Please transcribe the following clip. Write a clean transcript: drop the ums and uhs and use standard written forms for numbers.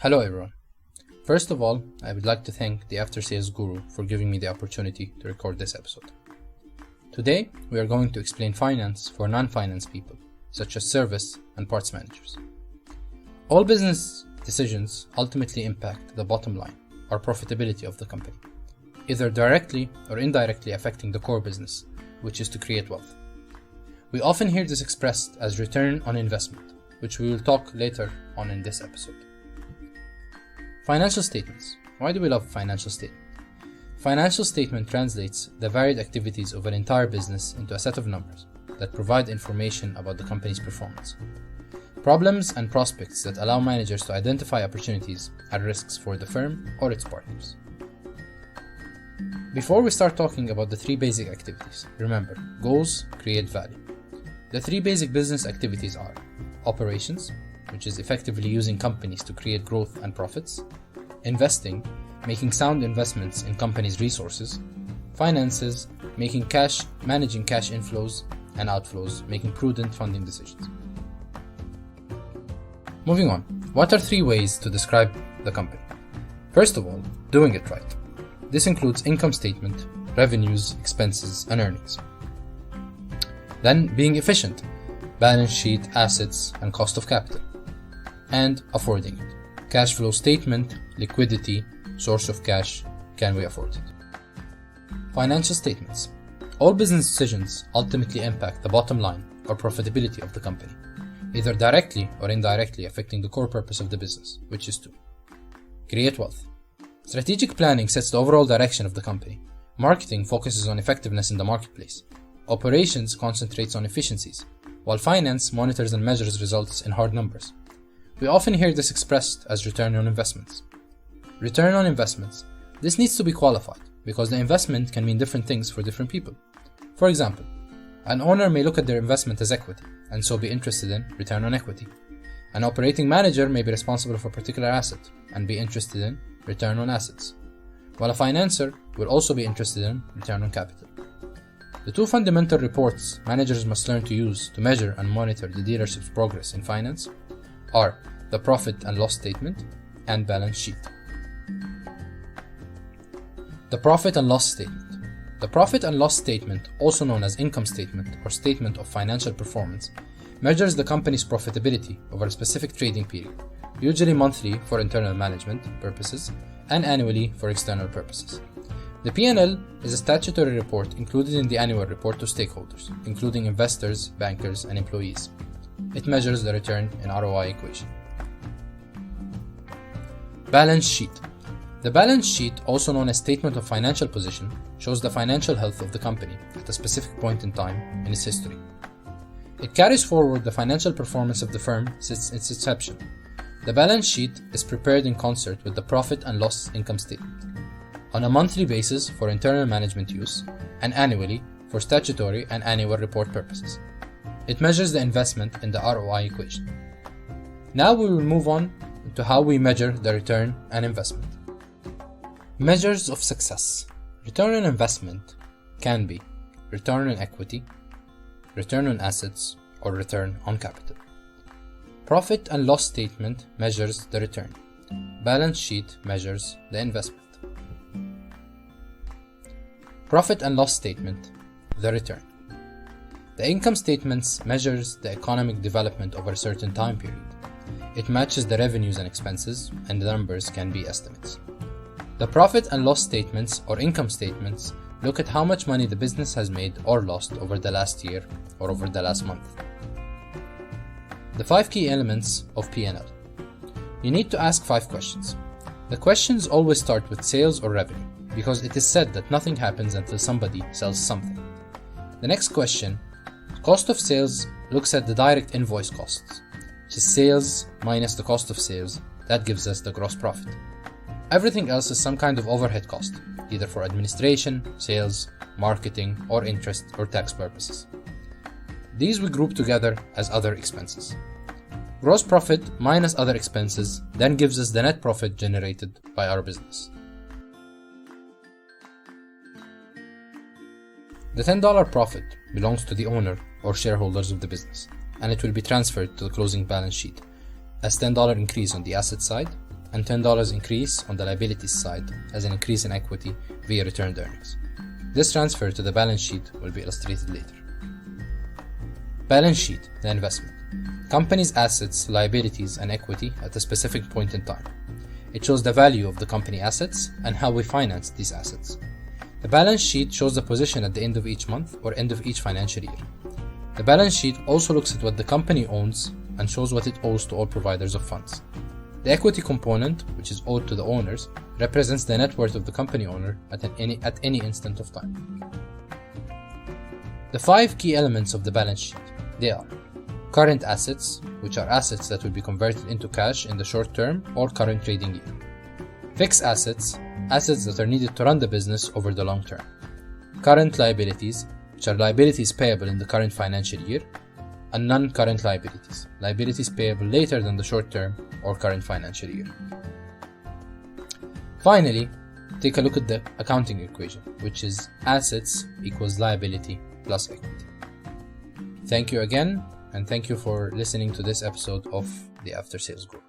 Hello everyone. First of all, I would like to thank the After Sales Guru for giving me the opportunity to record this episode. Today, we are going to explain finance for non-finance people, such as service and parts managers. All business decisions ultimately impact the bottom line or profitability of the company, either directly or indirectly affecting the core business, which is to create wealth. We often hear this expressed as return on investment, which we will talk later on in this episode. Financial statements. Why do we love financial statement? Financial statement translates the varied activities of an entire business into a set of numbers that provide information about the company's performance, problems and prospects that allow managers to identify opportunities and risks for the firm or its partners. Before we start talking about the three basic activities, remember, goals create value. The three basic business activities are operations, which is effectively using companies to create growth and profits, investing, making sound investments in companies' resources, finances, managing cash inflows and outflows, making prudent funding decisions. Moving on, what are three ways to describe the company? First of all, doing it right. This includes income statement, revenues, expenses, and earnings. Then being efficient, balance sheet, assets, and cost of capital. And affording it. Cash flow statement, liquidity, source of cash, can we afford it? Financial statements. All business decisions ultimately impact the bottom line or profitability of the company, either directly or indirectly affecting the core purpose of the business, which is to create wealth. Strategic planning sets the overall direction of the company. Marketing focuses on effectiveness in the marketplace. Operations concentrates on efficiencies, while finance monitors and measures results in hard numbers. We often hear this expressed as return on investments. Return on investments. This needs to be qualified because the investment can mean different things for different people. For example, an owner may look at their investment as equity and so be interested in return on equity. An operating manager may be responsible for a particular asset and be interested in return on assets, while a financer will also be interested in return on capital. The two fundamental reports managers must learn to use to measure and monitor the dealership's progress in finance are the profit and loss statement and balance sheet. The profit and loss statement. The profit and loss statement, also known as income statement or statement of financial performance, measures the company's profitability over a specific trading period, usually monthly for internal management purposes and annually for external purposes. The P&L is a statutory report included in the annual report to stakeholders, including investors, bankers, and employees. It measures the return in ROI equation. Balance sheet. The balance sheet, also known as statement of financial position, shows the financial health of the company at a specific point in time in its history. It carries forward the financial performance of the firm since its inception. The balance sheet is prepared in concert with the profit and loss income statement, on a monthly basis for internal management use, and annually for statutory and annual report purposes. It measures the investment in the ROI equation. Now we will move on to how we measure the return on investment. Measures of success. Return on investment can be return on equity, return on assets, or return on capital. Profit and loss statement measures the return. Balance sheet measures the investment. Profit and loss statement, the return. The income statements measures the economic development over a certain time period. It matches the revenues and expenses, and the numbers can be estimates. The profit and loss statements or income statements look at how much money the business has made or lost over the last year or over the last month. The 5 key elements of P&L. You need to ask 5 questions. The questions always start with sales or revenue, because it is said that nothing happens until somebody sells something. The next question, cost of sales, looks at the direct invoice costs, which is sales minus the cost of sales. That gives us the gross profit. Everything else is some kind of overhead cost, either for administration, sales, marketing, or interest or tax purposes. These we group together as other expenses. Gross profit minus other expenses then gives us the net profit generated by our business. The $10 profit belongs to the owner or shareholders of the business, and it will be transferred to the closing balance sheet as $10 increase on the asset side and $10 increase on the liabilities side as an increase in equity via returned earnings. This transfer to the balance sheet will be illustrated later. Balance sheet, the investment. Company's assets, liabilities, and equity at a specific point in time. It shows the value of the company assets and how we finance these assets. The balance sheet shows the position at the end of each month or end of each financial year. The balance sheet also looks at what the company owns and shows what it owes to all providers of funds. The equity component, which is owed to the owners, represents the net worth of the company owner at any instant of time. The 5 key elements of the balance sheet, they are current assets, which are assets that will be converted into cash in the short term or current trading year. Fixed assets, assets that are needed to run the business over the long term. Current liabilities, which are liabilities payable in the current financial year. And non-current liabilities, liabilities payable later than the short term or current financial year. Finally, take a look at the accounting equation, which is assets equals liability plus equity. Thank you again, and thank you for listening to this episode of the After Sales Group.